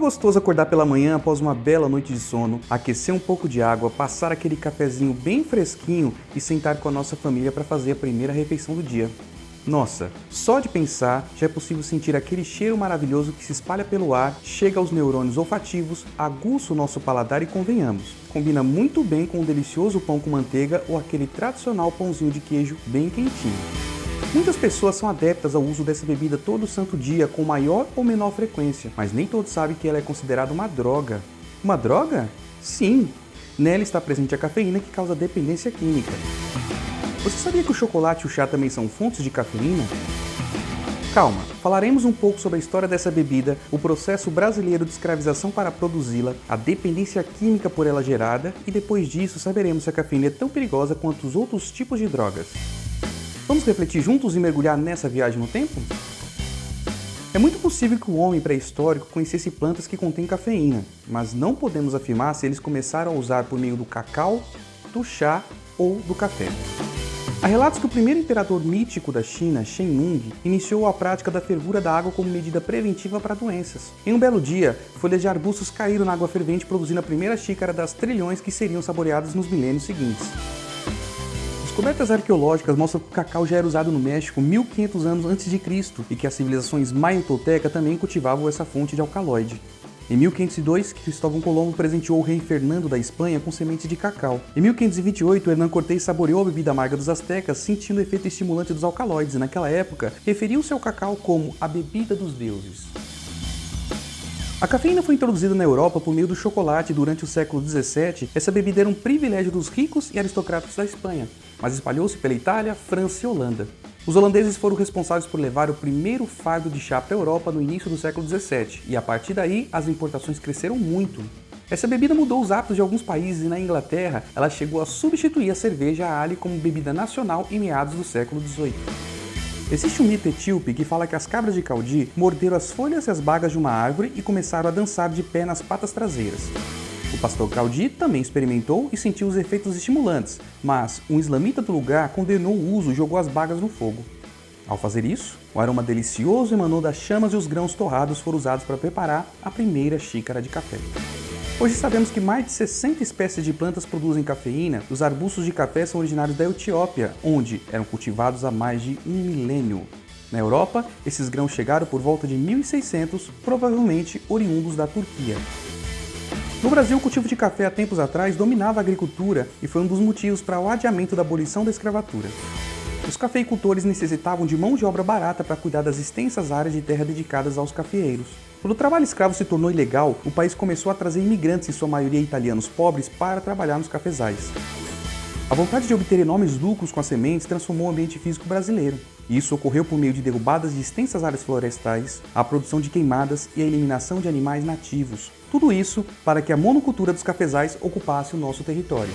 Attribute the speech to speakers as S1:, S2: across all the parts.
S1: gostoso acordar pela manhã após uma bela noite de sono, aquecer um pouco de água, passar aquele cafezinho bem fresquinho e sentar com a nossa família para fazer a primeira refeição do dia. Nossa, só de pensar já é possível sentir aquele cheiro maravilhoso que se espalha pelo ar, chega aos neurônios olfativos, aguça o nosso paladar e convenhamos, combina muito bem com um delicioso pão com manteiga ou aquele tradicional pãozinho de queijo bem quentinho. Muitas pessoas são adeptas ao uso dessa bebida todo santo dia com maior ou menor frequência, mas nem todos sabem que ela é considerada uma droga. Uma droga? Sim! Nela está presente a cafeína que causa dependência química. Você sabia que o chocolate e o chá também são fontes de cafeína? Calma, falaremos um pouco sobre a história dessa bebida, o processo brasileiro de escravização para produzi-la, a dependência química por ela gerada e depois disso saberemos se a cafeína é tão perigosa quanto os outros tipos de drogas. Vamos refletir juntos e mergulhar nessa viagem no tempo? É muito possível que o homem pré-histórico conhecesse plantas que contêm cafeína, mas não podemos afirmar se eles começaram a usar por meio do cacau, do chá ou do café. Há relatos que o primeiro imperador mítico da China, Shen Nung, iniciou a prática da fervura da água como medida preventiva para doenças. Em um belo dia, folhas de arbustos caíram na água fervente, produzindo a primeira xícara das trilhões que seriam saboreadas nos milênios seguintes. Descobertas arqueológicas mostram que o cacau já era usado no México 1500 anos antes de Cristo e que as civilizações maia e tolteca também cultivavam essa fonte de alcaloide. Em 1502, Cristóvão Colombo presenteou o rei Fernando da Espanha com sementes de cacau. Em 1528, Hernán Cortés saboreou a bebida amarga dos astecas, sentindo o efeito estimulante dos alcaloides e, naquela época, referiu-se ao cacau como a bebida dos deuses. A cafeína foi introduzida na Europa por meio do chocolate durante o século XVII. Essa bebida era um privilégio dos ricos e aristocratas da Espanha, mas espalhou-se pela Itália, França e Holanda. Os holandeses foram responsáveis por levar o primeiro fardo de chá para a Europa no início do século XVII, e a partir daí as importações cresceram muito. Essa bebida mudou os hábitos de alguns países e na Inglaterra ela chegou a substituir a cerveja a alho como bebida nacional em meados do século XVIII. Existe um mito etíope que fala que as cabras de Caudi morderam as folhas e as bagas de uma árvore e começaram a dançar de pé nas patas traseiras. O pastor Caudi também experimentou e sentiu os efeitos estimulantes, mas um islamita do lugar condenou o uso e jogou as bagas no fogo. Ao fazer isso, o aroma delicioso emanou das chamas e os grãos torrados foram usados para preparar a primeira xícara de café. Hoje sabemos que mais de 60 espécies de plantas produzem cafeína. Os arbustos de café são originários da Etiópia, onde eram cultivados há mais de um milênio. Na Europa, esses grãos chegaram por volta de 1600, provavelmente oriundos da Turquia. No Brasil, o cultivo de café há tempos atrás dominava a agricultura e foi um dos motivos para o adiamento da abolição da escravatura. Os cafeicultores necessitavam de mão de obra barata para cuidar das extensas áreas de terra dedicadas aos cafeeiros. Quando o trabalho escravo se tornou ilegal, o país começou a trazer imigrantes, em sua maioria italianos pobres, para trabalhar nos cafezais. A vontade de obter enormes lucros com as sementes transformou o ambiente físico brasileiro. E isso ocorreu por meio de derrubadas de extensas áreas florestais, a produção de queimadas e a eliminação de animais nativos. Tudo isso para que a monocultura dos cafezais ocupasse o nosso território.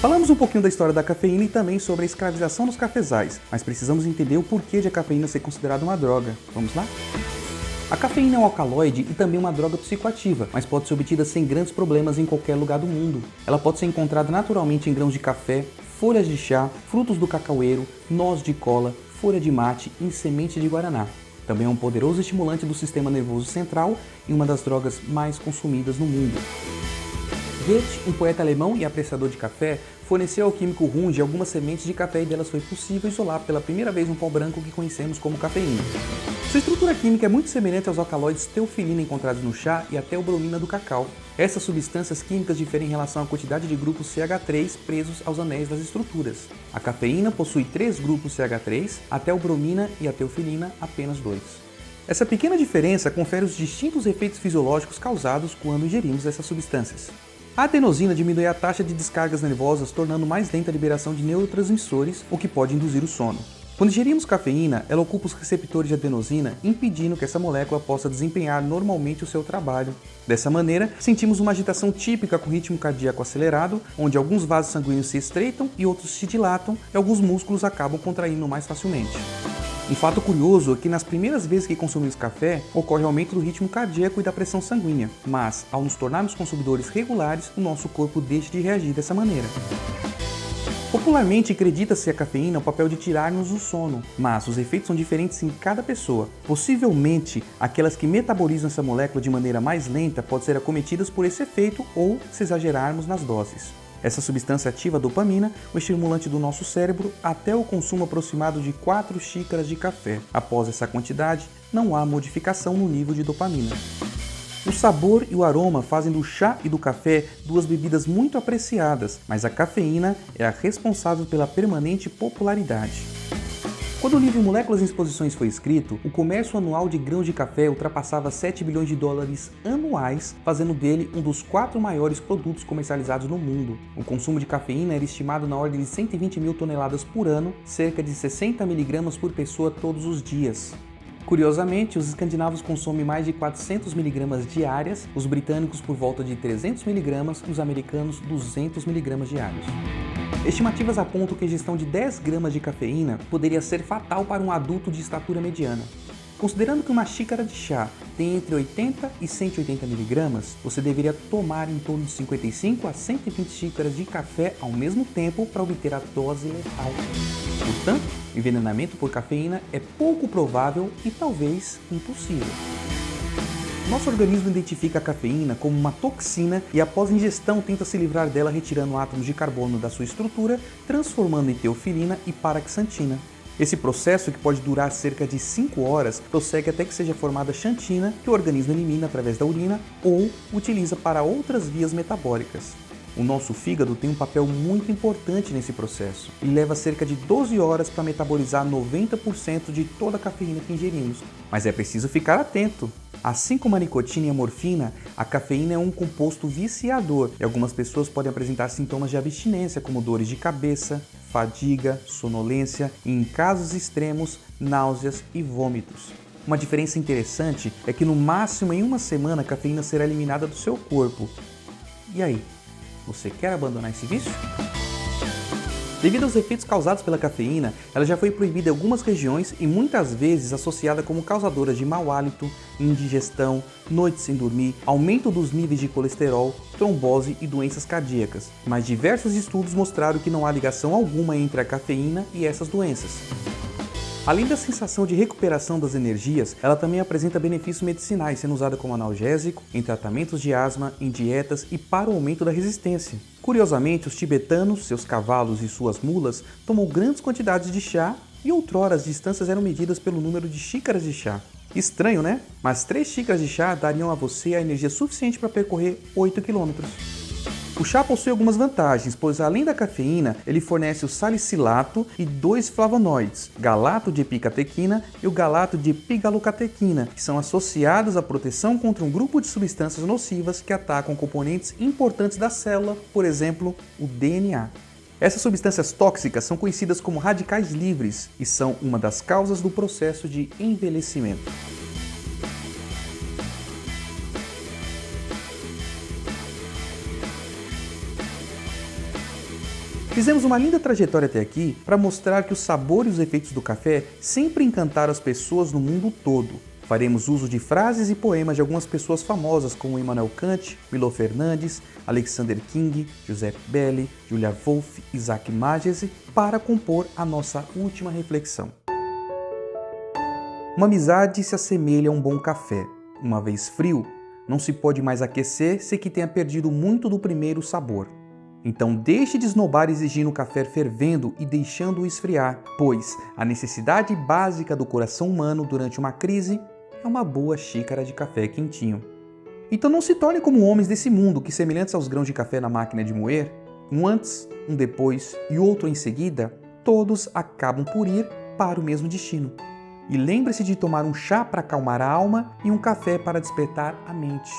S1: Falamos um pouquinho da história da cafeína e também sobre a escravização dos cafezais, mas precisamos entender o porquê de a cafeína ser considerada uma droga. Vamos lá? A cafeína é um alcaloide e também uma droga psicoativa, mas pode ser obtida sem grandes problemas em qualquer lugar do mundo. Ela pode ser encontrada naturalmente em grãos de café, folhas de chá, frutos do cacaueiro, noz de cola, folha de mate e em semente de guaraná. Também é um poderoso estimulante do sistema nervoso central e uma das drogas mais consumidas no mundo. Goethe, um poeta alemão e apreciador de café, forneceu ao químico Runge algumas sementes de café e delas foi possível isolar pela primeira vez um pó branco que conhecemos como cafeína. Sua estrutura química é muito semelhante aos alcaloides teofilina encontrados no chá e a teobromina do cacau. Essas substâncias químicas diferem em relação à quantidade de grupos CH3 presos aos anéis das estruturas. A cafeína possui 3 grupos CH3, a teobromina e a teofilina apenas 2. Essa pequena diferença confere os distintos efeitos fisiológicos causados quando ingerimos essas substâncias. A adenosina diminui a taxa de descargas nervosas, tornando mais lenta a liberação de neurotransmissores, o que pode induzir o sono. Quando ingerimos cafeína, ela ocupa os receptores de adenosina, impedindo que essa molécula possa desempenhar normalmente o seu trabalho. Dessa maneira, sentimos uma agitação típica com ritmo cardíaco acelerado, onde alguns vasos sanguíneos se estreitam e outros se dilatam, e alguns músculos acabam contraindo mais facilmente. Um fato curioso é que nas primeiras vezes que consumimos café, ocorre aumento do ritmo cardíaco e da pressão sanguínea, mas ao nos tornarmos consumidores regulares, o nosso corpo deixa de reagir dessa maneira. Popularmente, acredita-se a cafeína o papel de tirar-nos o sono, mas os efeitos são diferentes em cada pessoa. Possivelmente, aquelas que metabolizam essa molécula de maneira mais lenta podem ser acometidas por esse efeito ou se exagerarmos nas doses. Essa substância ativa a dopamina, o estimulante do nosso cérebro, até o consumo aproximado de 4 xícaras de café. Após essa quantidade, não há modificação no nível de dopamina. O sabor e o aroma fazem do chá e do café duas bebidas muito apreciadas, mas a cafeína é a responsável pela permanente popularidade. Quando o livro Moléculas em Exposições foi escrito, o comércio anual de grãos de café ultrapassava 7 bilhões de dólares anuais, fazendo dele um dos 4 maiores produtos comercializados no mundo. O consumo de cafeína era estimado na ordem de 120 mil toneladas por ano, cerca de 60 miligramas por pessoa todos os dias. Curiosamente, os escandinavos consomem mais de 400 miligramas diárias, os britânicos por volta de 300 miligramas e os americanos 200 miligramas diários. Estimativas apontam que a ingestão de 10 gramas de cafeína poderia ser fatal para um adulto de estatura mediana. Considerando que uma xícara de chá tem entre 80 e 180 miligramas, você deveria tomar em torno de 55 a 120 xícaras de café ao mesmo tempo para obter a dose letal. Portanto, o envenenamento por cafeína é pouco provável e talvez impossível. Nosso organismo identifica a cafeína como uma toxina e após ingestão tenta se livrar dela retirando átomos de carbono da sua estrutura, transformando em teofilina e paraxantina. Esse processo, que pode durar cerca de 5 horas, prossegue até que seja formada xantina, que o organismo elimina através da urina ou utiliza para outras vias metabólicas. O nosso fígado tem um papel muito importante nesse processo e leva cerca de 12 horas para metabolizar 90% de toda a cafeína que ingerimos. Mas é preciso ficar atento. Assim como a nicotina e a morfina, a cafeína é um composto viciador e algumas pessoas podem apresentar sintomas de abstinência, como dores de cabeça, fadiga, sonolência e, em casos extremos, náuseas e vômitos. Uma diferença interessante é que no máximo em uma semana a cafeína será eliminada do seu corpo. E aí, você quer abandonar esse vício? Devido aos efeitos causados pela cafeína, ela já foi proibida em algumas regiões e muitas vezes associada como causadora de mau hálito, indigestão, noites sem dormir, aumento dos níveis de colesterol, trombose e doenças cardíacas. Mas diversos estudos mostraram que não há ligação alguma entre a cafeína e essas doenças. Além da sensação de recuperação das energias, ela também apresenta benefícios medicinais, sendo usada como analgésico, em tratamentos de asma, em dietas e para o aumento da resistência. Curiosamente, os tibetanos, seus cavalos e suas mulas tomam grandes quantidades de chá e outrora as distâncias eram medidas pelo número de xícaras de chá. Estranho, né? Mas 3 xícaras de chá dariam a você a energia suficiente para percorrer 8 quilômetros. O chá possui algumas vantagens, pois além da cafeína, ele fornece o salicilato e 2 flavonoides, galato de epicatequina e o galato de epigalocatequina, que são associados à proteção contra um grupo de substâncias nocivas que atacam componentes importantes da célula, por exemplo, o DNA. Essas substâncias tóxicas são conhecidas como radicais livres e são uma das causas do processo de envelhecimento. Fizemos uma linda trajetória até aqui para mostrar que o sabor e os efeitos do café sempre encantaram as pessoas no mundo todo. Faremos uso de frases e poemas de algumas pessoas famosas como Immanuel Kant, Milo Fernandes, Alexander King, Giuseppe Belli, Julia Wolf, Isaac Magese para compor a nossa última reflexão. Uma amizade se assemelha a um bom café. Uma vez frio, não se pode mais aquecer sem que tenha perdido muito do primeiro sabor. Então deixe de esnobar exigindo o café fervendo e deixando-o esfriar, pois a necessidade básica do coração humano durante uma crise é uma boa xícara de café quentinho. Então não se torne como homens desse mundo que, semelhantes aos grãos de café na máquina de moer, um antes, um depois e outro em seguida, todos acabam por ir para o mesmo destino. E lembre-se de tomar um chá para acalmar a alma e um café para despertar a mente.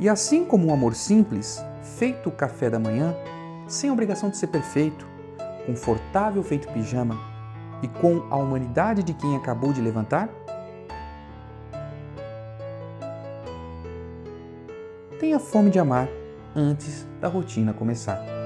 S1: E assim como um amor simples, feito o café da manhã, sem a obrigação de ser perfeito, confortável feito pijama e com a humanidade de quem acabou de levantar, tenha fome de amar antes da rotina começar.